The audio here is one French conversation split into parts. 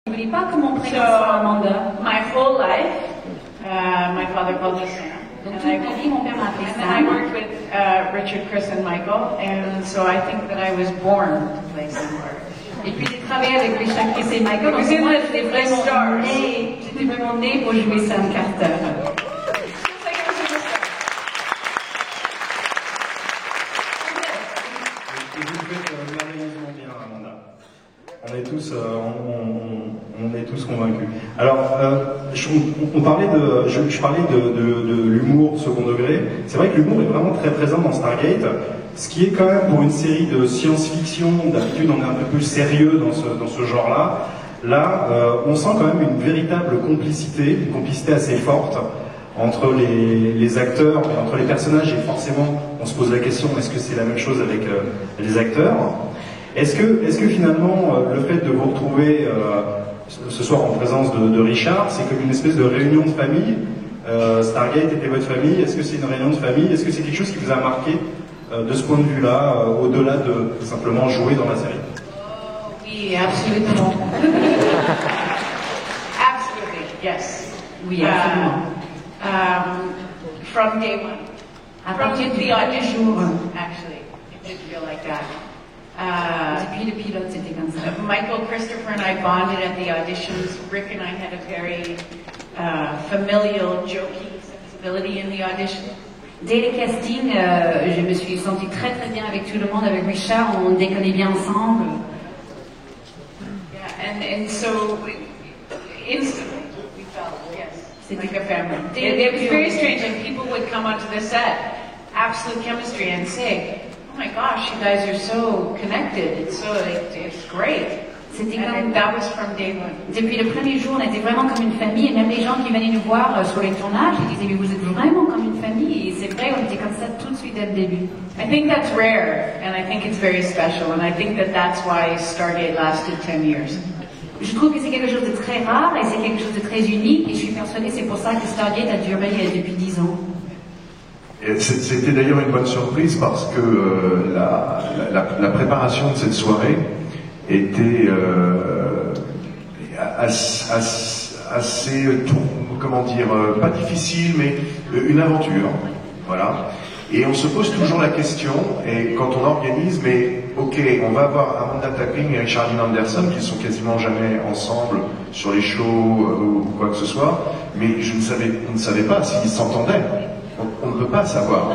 Je voulais pas que mon prénom soit Amanda. My whole life, my father called me Sam. Donc toute ma vie, mon père m'a appelée And then I Sam. worked with Richard, Chris, and Michael, and so I think that I was born to play Sam Carter. Et puis j'ai travaillé avec Richard, Chris et Michael. Donc moi, j'étais vraiment née pour jouer Sam Carter. Et vous le faites merveilleusement bien, Amanda. On est tous, on est tous convaincus. Alors, je parlais de l'humour second degré. C'est vrai que l'humour est vraiment très présent dans Stargate, ce qui est quand même pour une série de science-fiction, d'habitude on est un peu plus sérieux dans ce genre-là. Là, on sent quand même une véritable complicité, une complicité assez forte entre les acteurs et entre les personnages, et forcément on se pose la question, est-ce que c'est la même chose avec les acteurs? Est-ce que finalement le fait de vous retrouver ce soir en présence de Richard, c'est comme une espèce de réunion de famille? Stargate était votre famille, est-ce que c'est une réunion de famille? Est-ce que c'est quelque chose qui vous a marqué de ce point de vue-là, au-delà de simplement jouer dans la série? Oui, absolument. Absolutely, yes. Oui, absolument. From day one. À From partir du the audition, jour, actually, it did feel like that. depuis le pilote, c'était comme ça. Michael, Christopher, and I bonded at the auditions. Rick and I had a very familial, jokey sensibility in the audition. Dès les castings, je me suis sentie très très bien avec tout le monde, avec Richard, on déconnait bien ensemble. Yeah, and so instantly we felt, yes, like a family. It It was very strange, and people would come onto the set, absolute chemistry, and say, "Oh my gosh, you guys are so connected. It's great." C'était And comme that was from day one. depuis le premier jour, on était vraiment comme une famille, et même les gens qui venaient nous voir sur les tournages, ils disaient mais vous êtes vraiment comme une famille, et c'est vrai, on était comme ça tout de suite dès le début. I think that's rare, and I think it's very special, and I think that that's why Stargate lasted 10 years. Je trouve que c'est quelque chose de très rare et c'est quelque chose de très unique, et je suis persuadée que c'est pour ça que Stargate a duré depuis 10 ans. C'était d'ailleurs une bonne surprise parce que la préparation de cette soirée était assez, comment dire, pas difficile, mais une aventure. Voilà. Et on se pose toujours la question, et quand on organise, mais ok, on va avoir Amanda Tapping et Richard Dean Anderson qui sont quasiment jamais ensemble sur les shows ou quoi que ce soit, mais on ne savait pas s'ils s'entendaient. On ne peut pas savoir.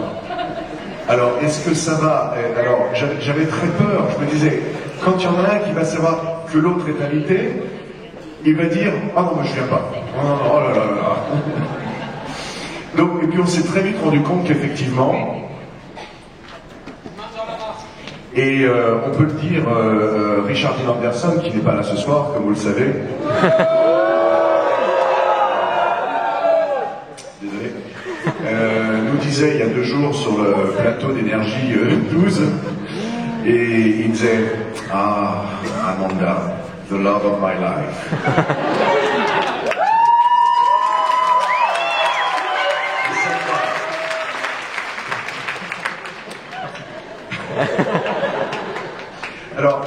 Alors, est-ce que ça va? Alors, j'avais très peur. Je me disais, quand il y en a un qui va savoir que l'autre est invité, il va dire, ah non, mais je viens pas. Oh là là là. Donc, et puis on s'est très vite rendu compte qu'effectivement, et on peut le dire, Richard Dean Anderson, qui n'est pas là ce soir, comme vous le savez. Désolé. Nous disait il y a 2 jours sur le plateau d'énergie 12, et il disait, ah, Amanda, the love of my life. Alors,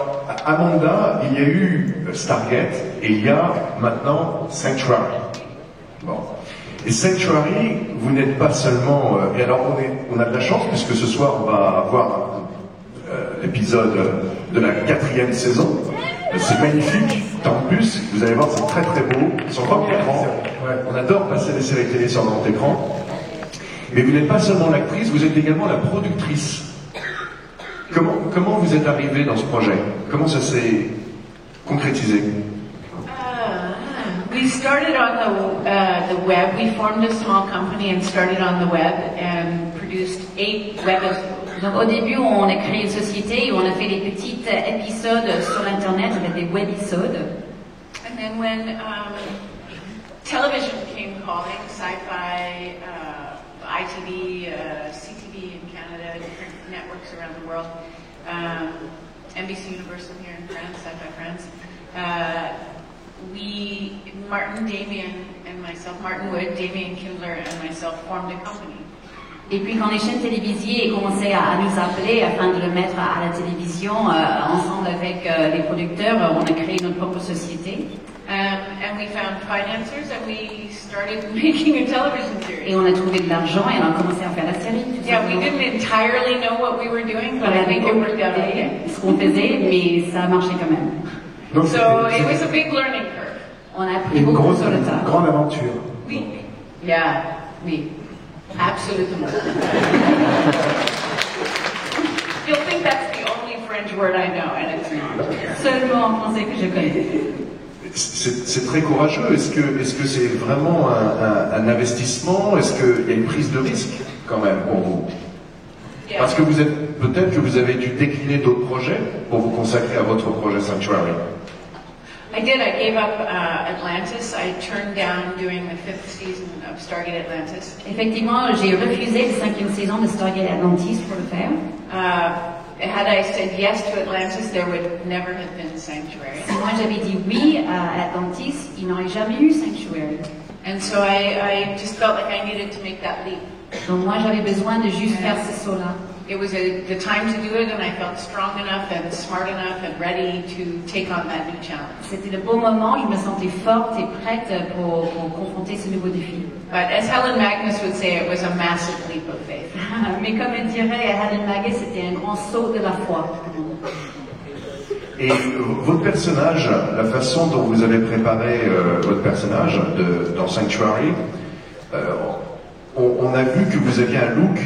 Amanda, il y a eu Stargate et il y a maintenant Sanctuary. Bon. Et Sanctuary, vous n'êtes pas seulement... et alors, on a de la chance puisque ce soir, on va voir l'épisode de la 4e saison. C'est magnifique. En plus, vous allez voir, c'est très très beau. Sur grand écran. On adore passer des séries télé sur grand écran. Mais vous n'êtes pas seulement l'actrice, vous êtes également la productrice. Comment vous êtes arrivé dans ce projet? Comment ça s'est concrétisé? We started on the web. We formed a small company and started on the web and produced 8 webisodes. Donc au début, on a créé une société et on a fait des petits épisodes sur Internet, avec des webisodes. And then when television came calling, Sci-Fi, ITV, CTV in Canada, different networks around the world, NBC Universal here in France, Sci-Fi France, Martin, Damien, and myself, Martin Wood, Damien Kindler, and myself formed a company. Et puis quand les chaînes télévisées commençaient à nous appeler afin de le mettre à la télévision, ensemble avec les producteurs, on a créé notre propre société. and we found financiers and we started making a television series. Et on a trouvé de l'argent et on a commencé à faire la série. Yeah, we didn't entirely know what we were doing, but I think it worked out okay. Ce qu'on faisait, mais ça a marché quand même. Donc, So it was a big learning curve. On a appris une beaucoup sur le tas. grande aventure. Oui. Yeah, oui. Absolument. You'll think that's the only French word I know, and it's not. Seulement en français que je connais. C'est très courageux. Est-ce que c'est vraiment un investissement? Est-ce qu'il y a une prise de risque quand même pour vous? Yeah. Parce que peut-être que vous avez dû décliner d'autres projets pour vous consacrer à votre projet Sanctuary. I did. I gave up Atlantis. I turned down doing the 5th season of Stargate Atlantis. Effectivement, j'ai refusé la 5e saison de Stargate Atlantis pour le faire. Had I said yes to Atlantis, there would never have been Sanctuary. Si moi j'avais dit oui à Atlantis, il n'aurait jamais eu Sanctuary. And so I just felt like I needed to make that leap. Donc moi j'avais besoin de juste faire ce saut-là. It was the time to do it, and I felt strong enough and smart enough and ready to take on that new challenge. C'était le bon moment, je me sentais forte et prête pour confronter ce nouveau défi. But as Helen Magnus would say, it was a massive leap of faith. Mais comme elle dirait Helen Magnus, c'était un grand saut de la foi. Et votre personnage, la façon dont vous avez préparé votre personnage dans Sanctuary, on a vu que vous aviez un look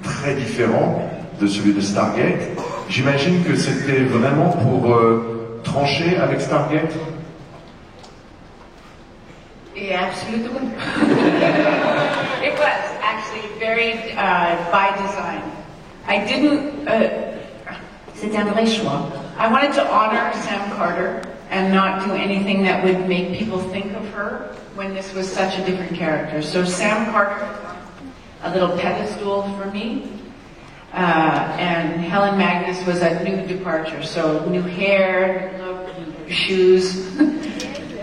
très différent de celui de Stargate. J'imagine que c'était vraiment pour trancher avec Stargate. Yeah, absolutely. It was actually very by design. I didn't. C'était un vrai choix. I wanted to honor Sam Carter and not do anything that would make people think of her when this was such a different character. So Sam Carter, a little pedestal for me, and Helen Magnus was a new departure. So new hair, new look, new shoes,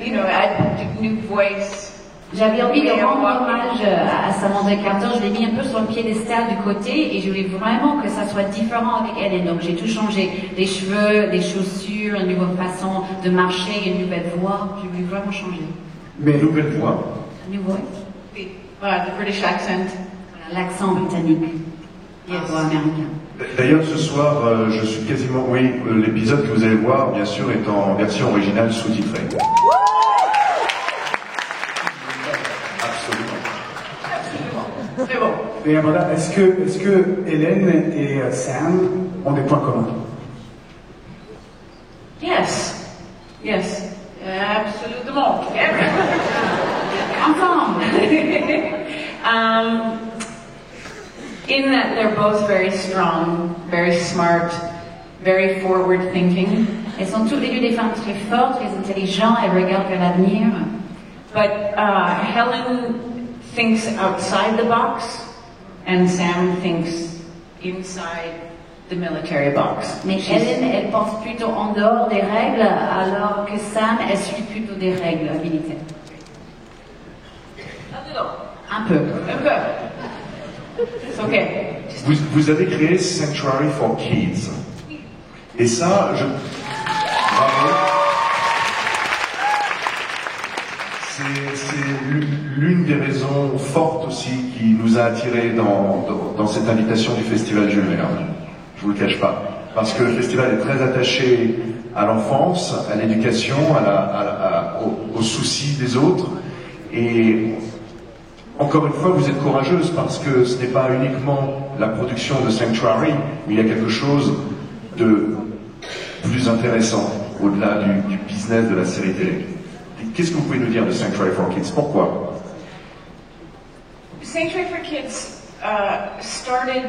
you know, a new voice. J'avais envie de rendre hommage à Samantha Carter, je l'ai mis un peu sur le piédestal du côté et je voulais vraiment que ça soit différent avec elle. Et donc j'ai tout changé, les cheveux, les chaussures, une nouvelle façon de marcher, une nouvelle voix. J'ai voulu vraiment changer. Mais nouvelle voix. New voice. The British accent. L'accent britannique. Yes. Voix américain. D'ailleurs, ce soir, je suis quasiment... Oui, l'épisode que vous allez voir, bien sûr, est en version originale sous-titrée. C'est bon. Et Amanda, est-ce que Hélène et Sam ont des points communs? Yes. Yes. Absolument. Ensemble. In that they're both very strong, very smart, very forward-thinking. Elles sont toutes les deux des femmes très fortes, très intelligentes, elles regardent vers l'avenir. But Helen thinks outside the box, and Sam thinks inside the military box. Mais Hélène, elle pense plutôt en dehors des règles, alors que Sam, elle suit plutôt des règles militaires. A little. Un peu. Okay. It's okay. Vous avez créé Sanctuary for Kids. Et ça, bravo. C'est l'une des raisons fortes aussi qui nous a attirés dans cette invitation du Festival Jules Verne. Je vous le cache pas. Parce que le festival est très attaché à l'enfance, à l'éducation, aux soucis des autres. Et encore une fois, vous êtes courageuse parce que ce n'est pas uniquement la production de Sanctuary, mais il y a quelque chose de plus intéressant au-delà du business de la série télé. Qu'est-ce que vous pouvez nous dire de Sanctuary for Kids? Pourquoi? Sanctuary for Kids started,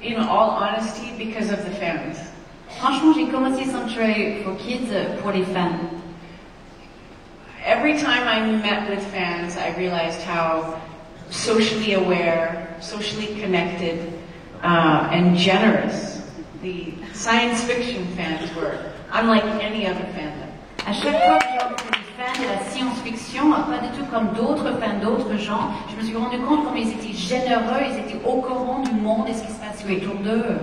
in all honesty, because of the fans. Franchement, j'ai commencé Sanctuary for Kids pour les fans. Every time I met with fans, I realized how socially aware, socially connected, and generous the science fiction fans were, unlike any other fandom. À chaque fois que j'ai rencontré des fans de la science-fiction, pas du tout comme d'autres fans d'autres gens, je me suis rendu compte comment ils étaient généreux, ils étaient au courant du monde et ce qui se passait autour d'eux.